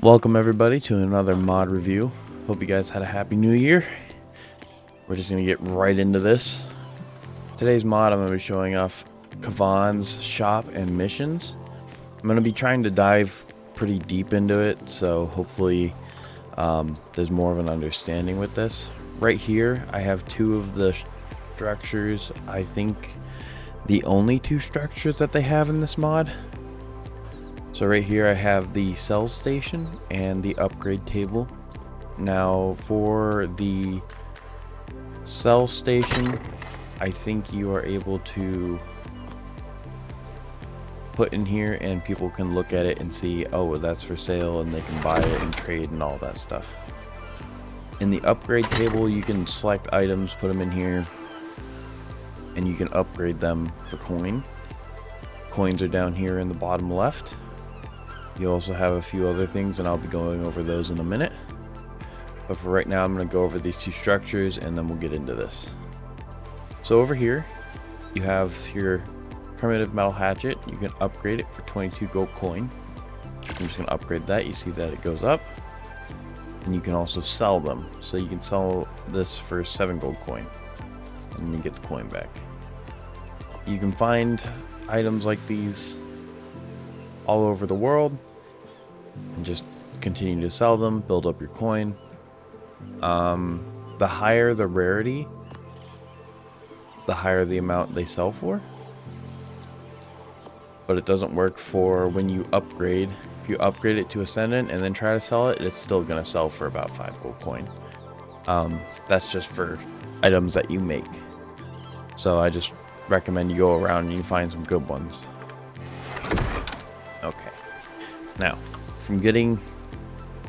Welcome everybody to another mod review. Hope you guys had a happy new year. We're just going to get right into this. Today's mod, I'm going to be showing off Kavans shop and missions. I'm going to be trying to dive pretty deep into it, so hopefully there's more of an understanding with this. Right here I have two of the structures, I think the only two structures that they have in this mod. So right here I have the sell station and the upgrade table. Now for the sell station, I think you are able to put in here and people can look at it and see, oh, that's for sale, and they can buy it and trade and all that stuff. In the upgrade table, you can select items, put them in here, and you can upgrade them for coin. Coins are down here in the bottom left. You also have a few other things, and I'll be going over those in a minute. But for right now, I'm going to go over these two structures, and then we'll get into this. So over here, you have your primitive metal hatchet. You can upgrade it for 22 gold coin. I'm just going to upgrade that. You see that it goes up. And you can also sell them. So you can sell this for 7 gold coin, and then you get the coin back. You can find items like these all over the world and just continue to sell them, build up your coin. The higher the rarity, the higher the amount they sell for, but it doesn't work for when you upgrade. If you upgrade it to Ascendant and then try to sell it, it's still going to sell for about 5 gold coin. That's just for items that you make, so I just recommend you go around and you find some good ones. Okay, now from getting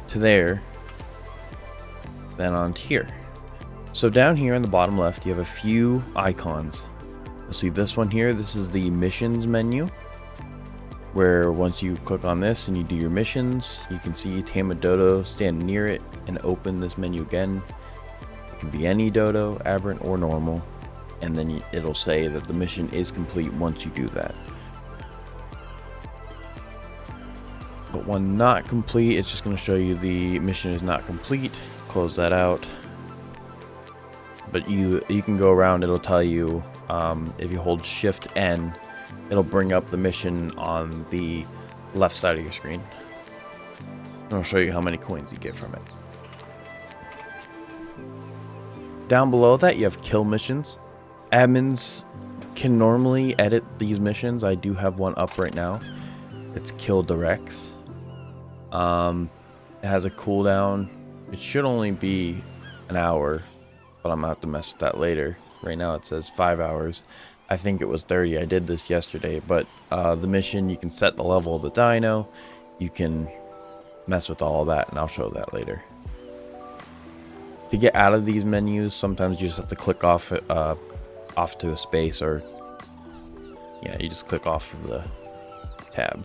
to there, then on to here. So down here in the bottom left, you have a few icons. You'll see this one here. This is the missions menu, where once you click on this and you do your missions, you can see tame a dodo, stand near it, and open this menu again. It can be any dodo, aberrant or normal, and then it'll say that the mission is complete once you do that. But when not complete, it's just going to show you the mission is not complete. Close that out. But you can go around. It'll tell you if you hold Shift N, it'll bring up the mission on the left side of your screen. And I'll show you how many coins you get from it. Down below that, you have kill missions. Admins can normally edit these missions. I do have one up right now. It's kill directs. It has a cooldown. It should only be an hour, but I'm gonna have to mess with that later. Right now it says 5 hours. I think it was 30. I did this yesterday, but the mission, you can set the level of the dino. You can mess with all of that, and I'll show that later. To get out of these menus, sometimes you just have to click off to a space, or yeah, you just click off of the tab.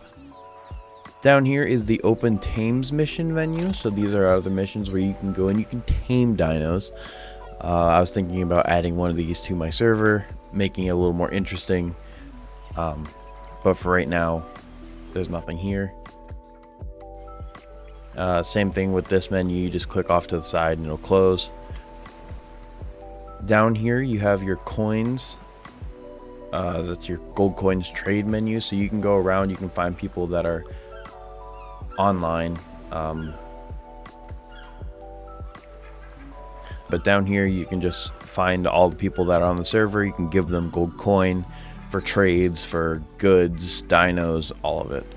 Down here is the open tames mission menu. So these are other missions where you can go and you can tame dinos. I was thinking about adding one of these to my server, making it a little more interesting. But for right now, there's nothing here. Same thing with this menu. You just click off to the side and it'll close. Down here you have your coins. That's your gold coins trade menu. So you can go around, you can find people that are online, but down here you can just find all the people that are on the server. You can give them gold coin for trades, for goods, dinos, all of it.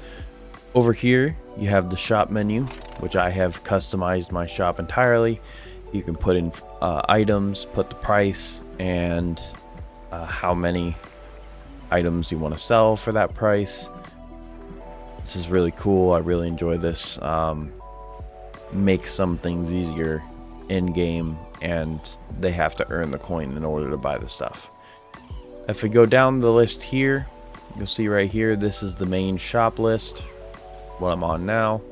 Over here you have the shop menu, which I have customized my shop entirely. You can put in items, put the price, and how many items you want to sell for that price. This is really cool. I really enjoy this. Makes some things easier in game, and they have to earn the coin in order to buy the stuff. If we go down the list here, you'll see right here, this is the main shop list, what I'm on now.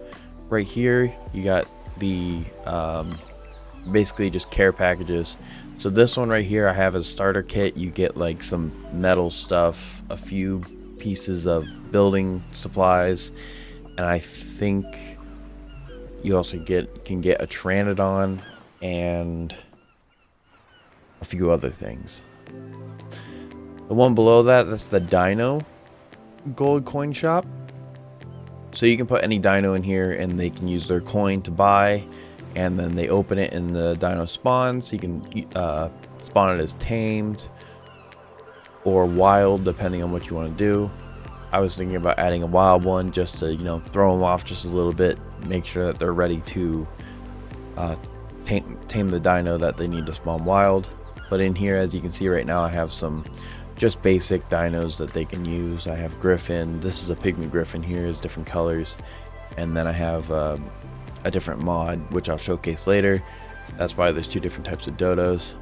Right here you got the basically just care packages. So this one right here, I have a starter kit. You get like some metal stuff, a few pieces of building supplies, and I think You also can get a Pteranodon and a few other things. The one below that's the Dino gold coin shop. So you can put any dino in here and they can use their coin to buy, and then they open it and the dino spawns. You can spawn it as tamed or wild, depending on what you want to do. I was thinking about adding a wild one just to, you know, throw them off just a little bit, make sure that they're ready to tame the dino that they need to spawn wild. But in here, as you can see right now, I have some just basic dinos that they can use. I have Griffin. This is a pygmy Griffin here, is different colors. And then I have a different mod, which I'll showcase later. That's why there's two different types of dodos.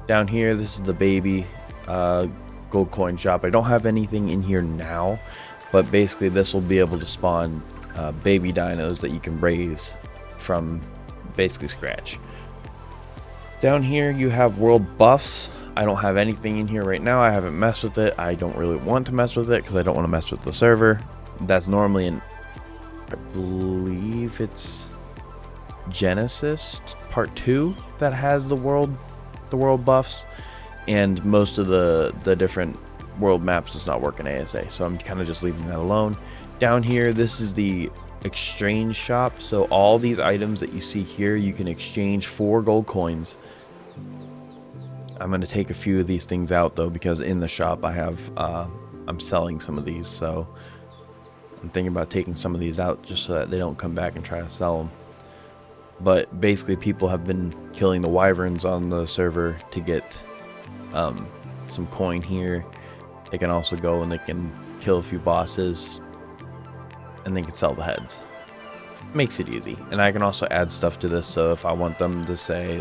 Down here, this is the baby gold coin shop. I don't have anything in here now, but basically this will be able to spawn baby dinos that you can raise from basically scratch. Down here you have world buffs. I don't have anything in here right now. I haven't messed with it. I don't really want to mess with it because I don't want to mess with the server. That's normally in, I believe it's Genesis Part 2 that has the world buffs, and most of the different world maps does not work in ASA, so I'm kind of just leaving that alone. Down here, this is the exchange shop. So all these items that you see here, you can exchange for gold coins. I'm going to take a few of these things out though, because in the shop I have I'm selling some of these, so I'm thinking about taking some of these out just so that they don't come back and try to sell them. But basically people have been killing the wyverns on the server to get some coin here. They can also go and they can kill a few bosses and they can sell the heads. Makes it easy. And I can also add stuff to this, so if I want them to say,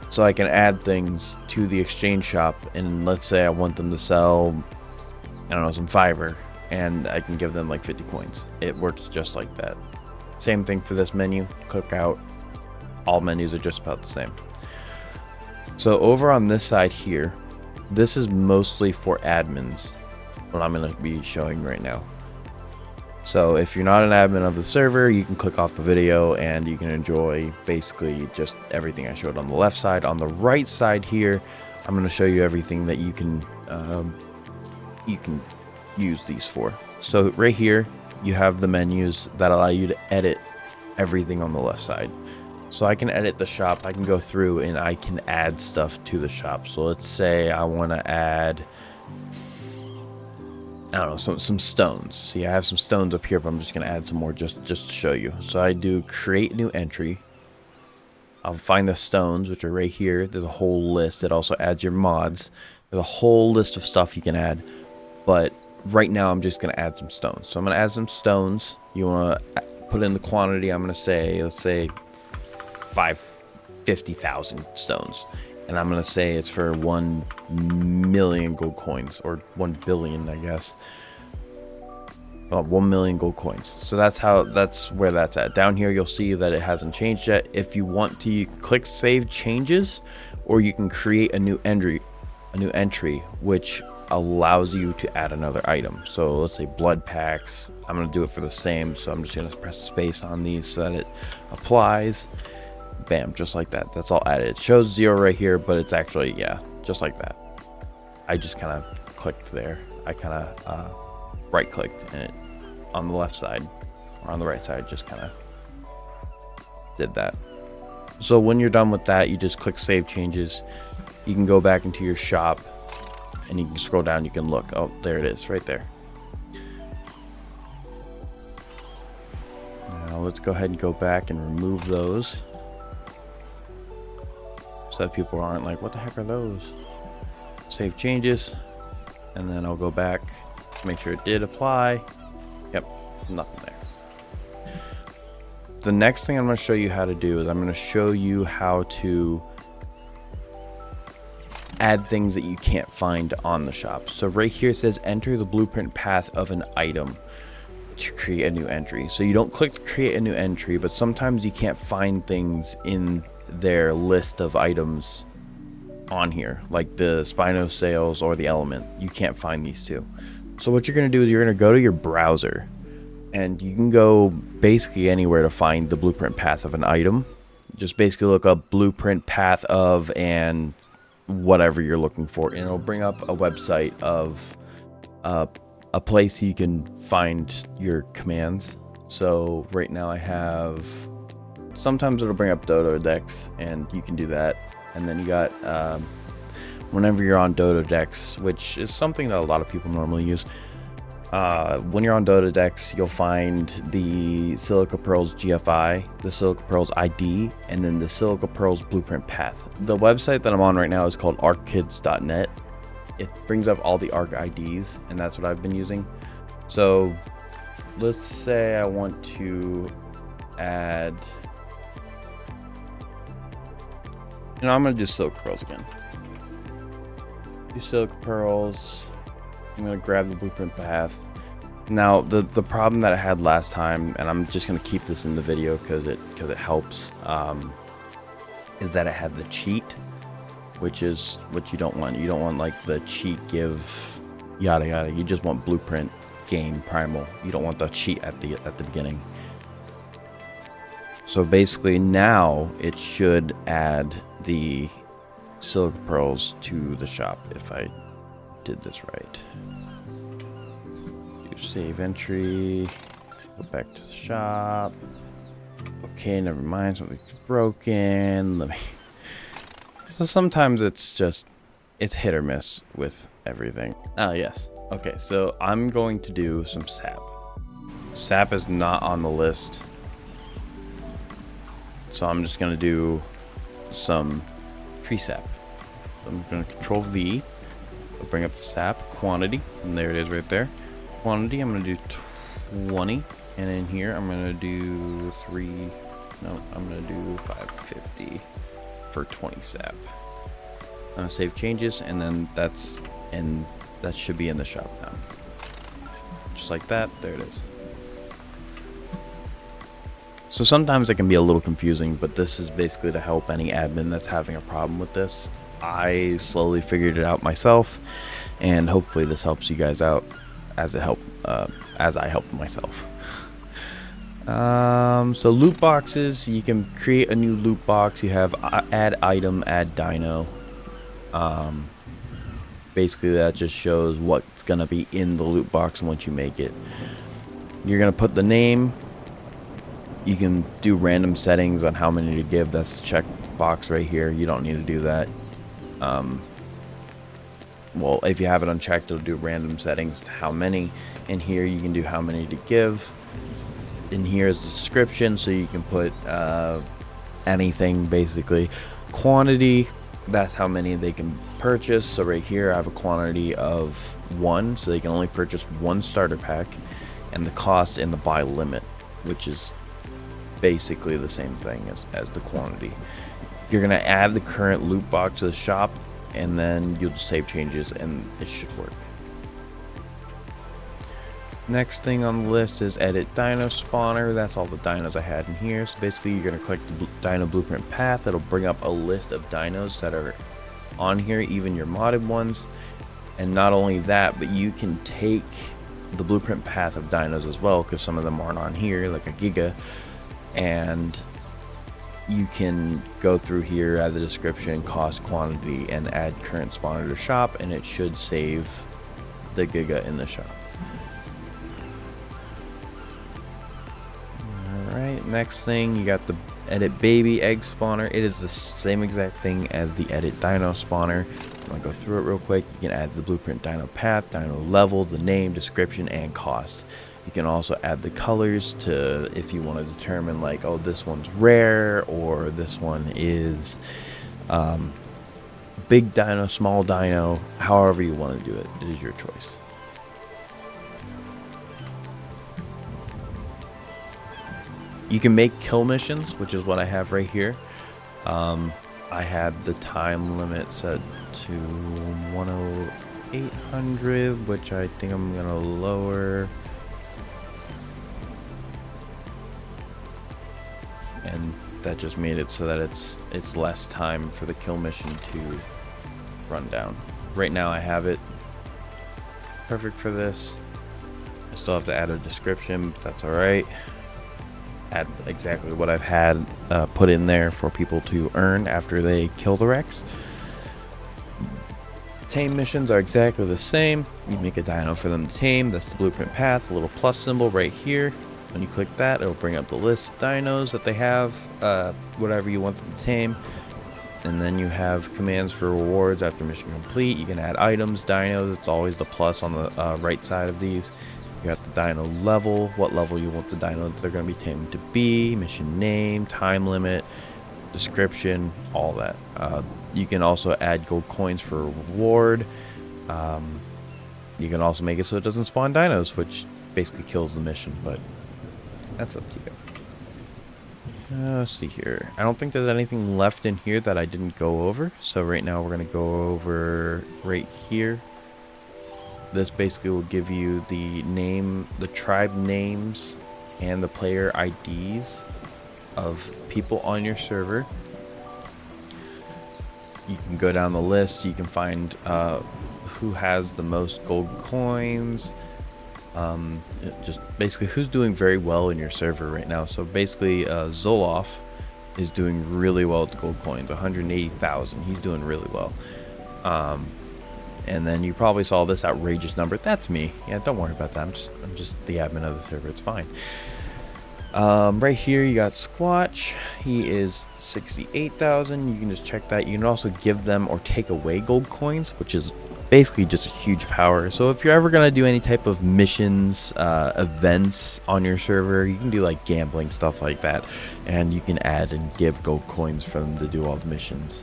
so I can add things to the exchange shop, and let's say I want them to sell, I don't know, some fiber, and I can give them like 50 coins. It works just like that. Same thing for this menu. Click out. All menus are just about the same. So over on this side here, this is mostly for admins, what I'm going to be showing right now. So if you're not an admin of the server, you can click off the video and you can enjoy basically just everything I showed on the left side. On the right side here, I'm going to show you everything that you can use these for. So right here, you have the menus that allow you to edit everything on the left side. So I can edit the shop. I can go through and I can add stuff to the shop. So let's say I want to add, I don't know, some stones. See, I have some stones up here, but I'm just going to add some more just to show you. So I do create new entry. I'll find the stones, which are right here. There's a whole list. It also adds your mods. There's a whole list of stuff you can add. But right now, I'm just going to add some stones. So I'm going to add some stones. You want to put in the quantity. I'm going to say, let's say 50,000 stones. And I'm going to say it's for 1 million gold coins, or 1 billion, I guess. 1 million gold coins. So that's where that's at. Down here, you'll see that it hasn't changed yet. If you want to, you can click save changes, or you can create a new entry, which allows you to add another item. So let's say blood packs. I'm going to do it for the same. So I'm just going to press space on these so that it applies. Bam, just like that. That's all added. It shows 0 right here, but it's actually, yeah, just like that. I just kind of clicked there. I kind of right clicked and it on the left side, or on the right side, just kind of did that. So when you're done with that, you just click save changes. You can go back into your shop and you can scroll down. You can look. Oh, there it is right there. Now let's go ahead and go back and remove those, so that people aren't like, what the heck are those? Save changes, and then I'll go back to make sure it did apply. Yep, nothing there. The next thing I'm going to show you how to do is I'm going to show you how to add things that you can't find on the shop. So right here it says enter the blueprint path of an item to create a new entry. So you don't click to create a new entry, but sometimes you can't find things in their list of items on here, like the Spinosales or the element. You can't find these two. So what you're going to do is you're going to go to your browser and you can go basically anywhere to find the blueprint path of an item. Just basically look up blueprint path of and whatever you're looking for, and it'll bring up a website of a place you can find your commands. So right now I have, sometimes it'll bring up Dodo decks, and you can do that. And then you got whenever you're on Dodo decks, which is something that a lot of people normally use, when you're on Dodo decks, you'll find the Silica Pearls GFI, the Silica Pearls ID, and then the Silica Pearls Blueprint Path. The website that I'm on right now is called arckids.net. It brings up all the ARC IDs, and that's what I've been using. So let's say I want to add, I'm going to do Silica Pearls again. Do Silica Pearls. I'm going to grab the blueprint path. Now, the problem that I had last time, and I'm just going to keep this in the video because it helps, is that I had the cheat, which is what you don't want. You don't want like the cheat give yada yada. You just want blueprint game primal. You don't want the cheat at the beginning. So basically now it should add the Silica Pearls to the shop if I did this right. Do save entry, go back to the shop. Okay, never mind, something's broken. Let me. So sometimes it's hit or miss with everything. Oh yes. Okay, so I'm going to do some sap. Sap is not on the list, so I'm just gonna do some tree sap. So I'm gonna Control V. I'll bring up the sap quantity, and there it is right there. Quantity, I'm gonna do 20, and in here I'm gonna do I'm gonna do 550 for 20 sap. I'm gonna save changes, and then that should be in the shop now. Just like that, there it is. So sometimes it can be a little confusing, but this is basically to help any admin that's having a problem with this. I slowly figured it out myself, and hopefully this helps you guys out as I helped myself. So loot boxes, you can create a new loot box. You have add item, add dino. Basically that just shows what's gonna be in the loot box once you make it. You're gonna put the name. You can do random settings on how many to give. That's the check box right here. You don't need to do that. Well, if you have it unchecked, it'll do random settings to how many. In here you can do how many to give. In here is the description, so you can put anything basically. Quantity, that's how many they can purchase. So right here I have a quantity of 1, so they can only purchase 1 starter pack, and the cost and the buy limit, which is basically the same thing as the quantity. You're gonna add the current loot box to the shop, and then you'll just save changes and it should work. Next thing on the list is edit dino spawner. That's all the dinos I had in here. So basically you're gonna click the dino blueprint path. It'll bring up a list of dinos that are on here, even your modded ones. And not only that, but you can take the blueprint path of dinos as well, because some of them aren't on here, like a Giga, and you can go through here, add the description, cost, quantity, and add current spawner to shop, and it should save the Giga in the shop. Alright, next thing, you got the edit baby egg spawner. It is the same exact thing as the edit dino spawner. I'm gonna go through it real quick. You can add the blueprint dino path, dino level, the name, description, and cost. You can also add the colors to, if you want to determine like, oh, this one's rare, or this one is big dino, small dino, however you want to do it. It is your choice. You can make kill missions, which is what I have right here. I had the time limit set to 10800, which I think I'm gonna lower. And that just made it so that it's less time for the kill mission to run down. Right now I have it perfect for this. Still have to add a description, but that's alright. Add exactly what I've had put in there for people to earn after they kill the Rex. Tame missions are exactly the same. You make a dino for them to tame. That's the blueprint path, a little plus symbol right here. When you click that, it'll bring up the list of dinos that they have, whatever you want them to tame. And then you have commands for rewards after mission complete. You can add items, dinos. It's always the plus on the right side of these. You got the dino level, what level you want the dino that they're going to be tamed to be, mission name, time limit, description, all that. You can also add gold coins for a reward. You can also make it so it doesn't spawn dinos, which basically kills the mission, but that's up to you. Let's see here. I don't think there's anything left in here that I didn't go over. So right now we're going to go over right here. This basically will give you the name, the tribe names, and the player IDs of people on your server. You can go down the list. You can find who has the most gold coins. Just basically who's doing very well in your server right now. So basically Zoloff is doing really well with the gold coins, 180,000. He's doing really well. And then you probably saw this outrageous number. That's me. Yeah, don't worry about that. I'm just the admin of the server. It's fine. Right here you got Squatch. He is 68,000. You can just check that. You can also give them or take away gold coins, which is basically just a huge power. So if you're ever gonna do any type of missions, events on your server, you can do like gambling, stuff like that, and you can add and give gold coins for them to do all the missions.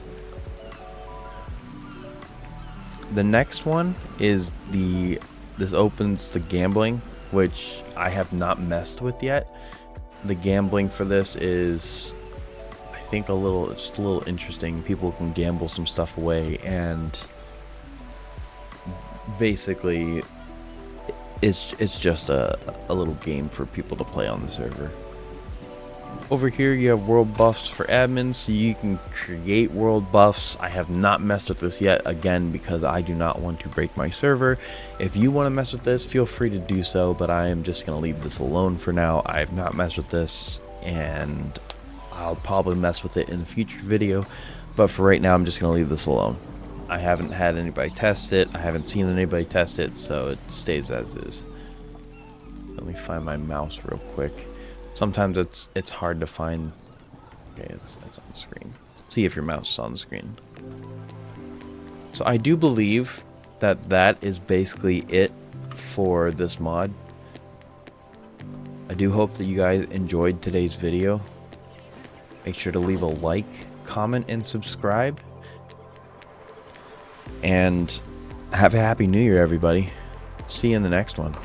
The next one is this opens the gambling, which I have not messed with yet. The gambling for this is, I think, it's a little interesting. People can gamble some stuff away, and basically it's just a little game for people to play on the server. Over here you have world buffs for admins, so you can create world buffs. I have not messed with this yet, again, because I do not want to break my server. If you want to mess with this, feel free to do so, but I am just going to leave this alone for now. I have not messed with this, and I'll probably mess with it in a future video, but for right now I'm just going to leave this alone. I haven't had anybody test it. I haven't seen anybody test it, so it stays as is. Let me find my mouse real quick. Sometimes it's hard to find. Okay, it's on the screen. See if your mouse is on the screen. So I do believe that is basically it for this mod. I do hope that you guys enjoyed today's video. Make sure to leave a like, comment, and subscribe. And have a happy new year, everybody. See you in the next one.